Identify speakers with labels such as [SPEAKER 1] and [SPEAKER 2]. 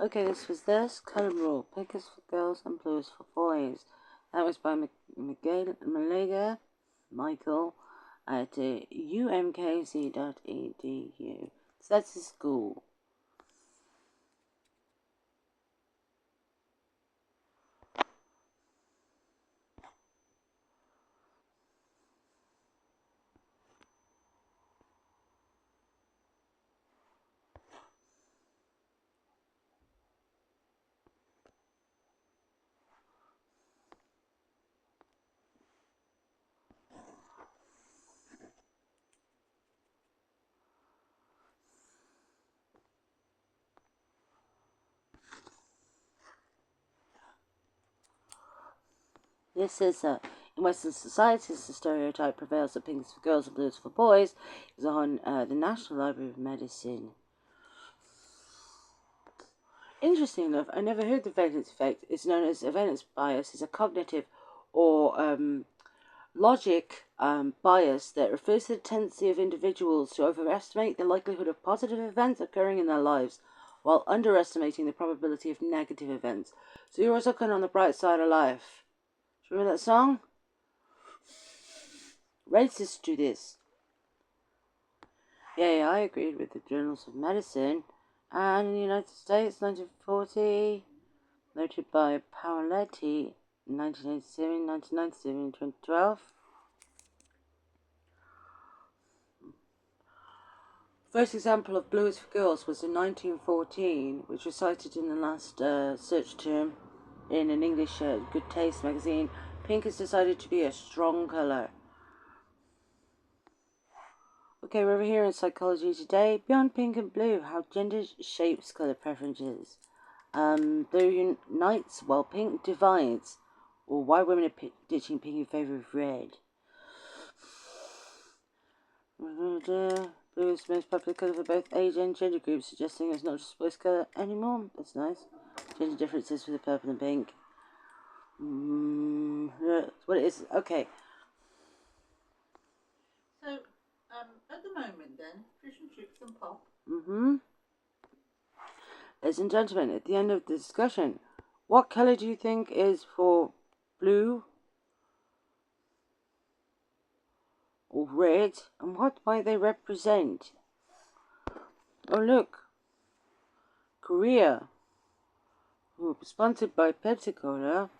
[SPEAKER 1] Okay, this was this. Colour rule. Pink is for girls and blue is for boys. That was by Michael at umkc.edu. So that's the school. This is in Western societies, the stereotype prevails that pink is for girls and blue is for boys. Is on the National Library of Medicine. Interesting enough, I never heard the valence effect. It's known as a valence bias. It's a cognitive or logic bias that refers to the tendency of individuals to overestimate the likelihood of positive events occurring in their lives while underestimating the probability of negative events. So you're always looking on the bright side of life. Do you remember that song? Racists do this. Yeah, I agreed with the Journals of Medicine. And in the United States, 1940, noted by Paoletti, 1987, 1997, 2012. First example of Blue is for Girls was in 1914, which was cited in the last search term in an English Good Taste magazine. Pink is decided to be a strong colour. Okay, we're over here in Psychology Today. Beyond pink and blue, how gender shapes colour preferences. Blue unites while pink divides. Or why women are ditching pink in favour of red. Blue is the most popular colour for both age and gender groups, suggesting it's not just boys' colour anymore. That's nice. Gender differences for the purple and pink. What it is? Okay.
[SPEAKER 2] So, at the moment then, fish and chips and pop.
[SPEAKER 1] Ladies and gentlemen, at the end of the discussion, what colour do you think is for blue or red, and what might they represent? Oh look, Korea, sponsored by Pepsi Cola.